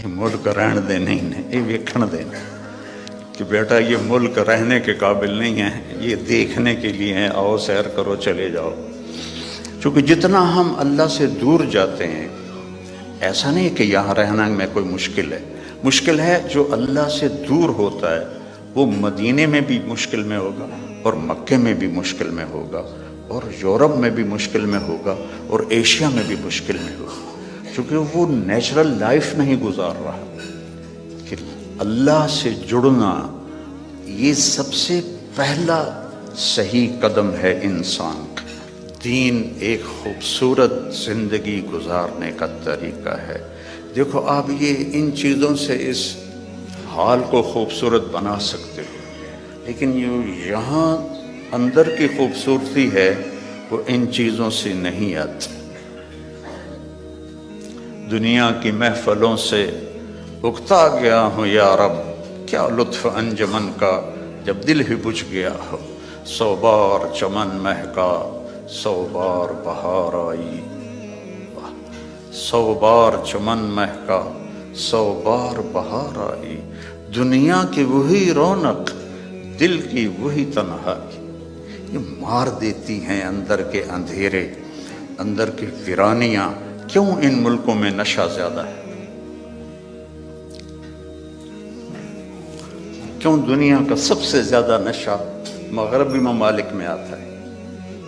یہ ملک رہن دے نہیں ہے، یہ ویکھن دے کہ بیٹا یہ ملک رہنے کے قابل نہیں ہے، یہ دیکھنے کے لیے ہیں، آؤ سیر کرو چلے جاؤ۔ چونکہ جتنا ہم اللہ سے دور جاتے ہیں، ایسا نہیں کہ یہاں رہنا میں کوئی مشکل ہے جو اللہ سے دور ہوتا ہے وہ مدینے میں بھی مشکل میں ہوگا، اور مکے میں بھی مشکل میں ہوگا، اور یورپ میں بھی مشکل میں ہوگا، اور ایشیا میں بھی مشکل میں ہوگا، چونکہ وہ نیچرل لائف نہیں گزار رہا۔ کہ اللہ سے جڑنا یہ سب سے پہلا صحیح قدم ہے انسان کا۔ دین ایک خوبصورت زندگی گزارنے کا طریقہ ہے۔ دیکھو آپ یہ ان چیزوں سے اس حال کو خوبصورت بنا سکتے ہو، لیکن یہاں اندر کی خوبصورتی ہے وہ ان چیزوں سے نہیں آتی۔ دنیا کی محفلوں سے اکتا گیا ہوں یا رب، کیا لطف انجمن کا جب دل ہی بجھ گیا ہو۔ 100 بار چمن مہکا 100 بار بہار آئی، 100 بار چمن مہکا 100 بار بہار آئی۔ دنیا کی وہی رونق، دل کی وہی تنہائی، یہ مار دیتی ہیں اندر کے اندھیرے، اندر کی ویرانیاں۔ کیوں ان ملکوں میں نشہ زیادہ ہے؟ کیوں دنیا کا سب سے زیادہ نشہ مغربی ممالک میں آتا ہے؟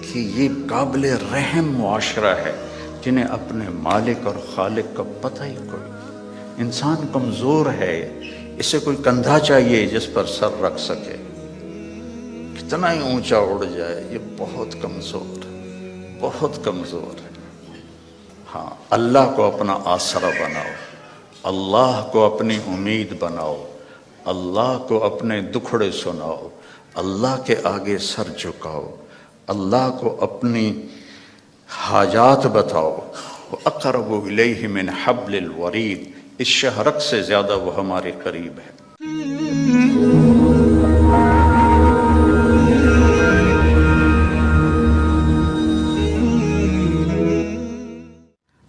کہ یہ قابل رحم معاشرہ ہے جنہیں اپنے مالک اور خالق کا پتہ ہی کوئی۔ انسان کمزور ہے، اسے کوئی کندھا چاہیے جس پر سر رکھ سکے، کتنا ہی اونچا اڑ جائے، یہ بہت کمزور ہے، بہت کمزور ہے۔ ہاں، اللہ کو اپنا آسرا بناؤ، اللہ کو اپنی امید بناؤ، اللہ کو اپنے دکھڑے سناؤ، اللہ کے آگے سر جھکاؤ، اللہ کو اپنی حاجات بتاؤ۔ وَأَقْرَبُ إِلَيْهِ مِنْ حَبْلِ الْوَرِيدِ، اس شہرک سے زیادہ وہ ہمارے قریب ہے۔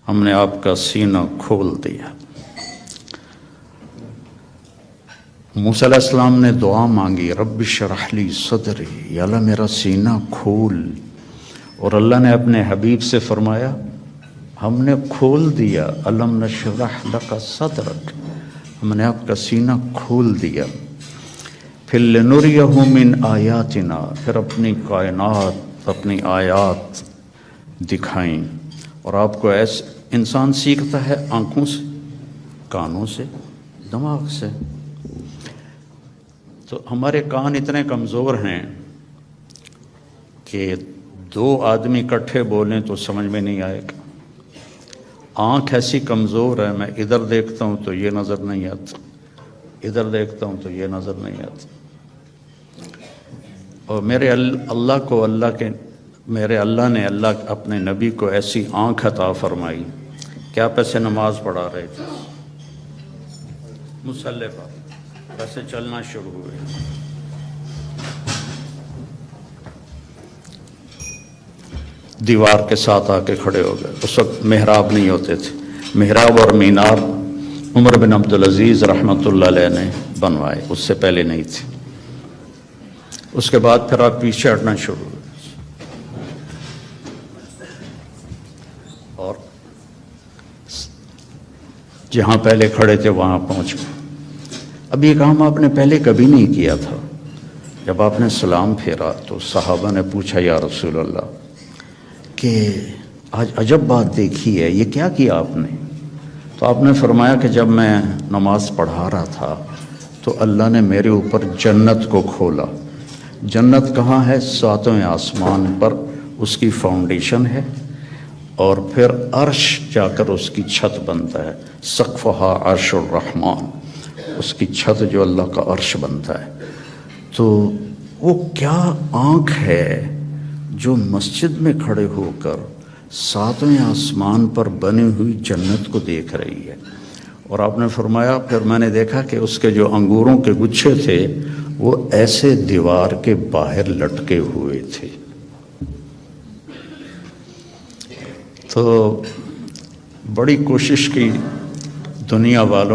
ہم نے آپ کا سینہ کھول دیا۔ موسیٰ علیہ السلام نے دعا مانگی، رب اشرح لی صدری، یا اللہ میرا سینہ کھول، اور اللہ نے اپنے حبیب سے فرمایا ہم نے کھول دیا، الم نشرح لک صدرک، ہم نے آپ کا سینہ کھول دیا۔ پھر لنریہ من آیاتنا، پھر اپنی کائنات، اپنی آیات دکھائیں۔ اور آپ کو ایسے انسان سیکھتا ہے آنکھوں سے، کانوں سے، دماغ سے۔ تو ہمارے کان اتنے کمزور ہیں کہ 2 آدمی اکٹھے بولیں تو سمجھ میں نہیں آئے گا۔ آنکھ ایسی کمزور ہے، میں ادھر دیکھتا ہوں تو یہ نظر نہیں آتا، ادھر دیکھتا ہوں تو یہ نظر نہیں آتا۔ اور میرے اللہ نے اپنے نبی کو ایسی آنکھ عطا فرمائی کہ آپ ایسے نماز پڑھا رہے تھے مصلی پر، ویسے چلنا شروع ہوئے، دیوار کے ساتھ آ کے کھڑے ہو گئے۔ اس وقت محراب نہیں ہوتے تھے، محراب اور مینار عمر بن عبدالعزیز رحمۃ اللہ علیہ نے بنوائے، اس سے پہلے نہیں تھے۔ اس کے بعد پھر آپ پیچھے ہٹنا شروع ہوئے، اور جہاں پہلے کھڑے تھے وہاں پہنچ گئے۔ اب یہ کام آپ نے پہلے کبھی نہیں کیا تھا۔ جب آپ نے سلام پھیرا تو صحابہ نے پوچھا یا رسول اللہ کہ آج عجب بات دیکھی ہے، یہ کیا کیا آپ نے؟ تو آپ نے فرمایا کہ جب میں نماز پڑھا رہا تھا تو اللہ نے میرے اوپر جنت کو کھولا۔ جنت کہاں ہے؟ 7ویں آسمان پر اس کی فاؤنڈیشن ہے، اور پھر عرش جا کر اس کی چھت بنتا ہے، سقفہا عرش الرحمن، اس کی چھت جو اللہ کا عرش بنتا ہے۔ تو وہ کیا آنکھ ہے جو مسجد میں کھڑے ہو کر 7ویں آسمان پر بنی ہوئی جنت کو دیکھ رہی ہے۔ اور آپ نے فرمایا پھر میں نے دیکھا کہ اس کے جو انگوروں کے گچھے تھے وہ ایسے دیوار کے باہر لٹکے ہوئے تھے۔ تو بڑی کوشش کی دنیا والوں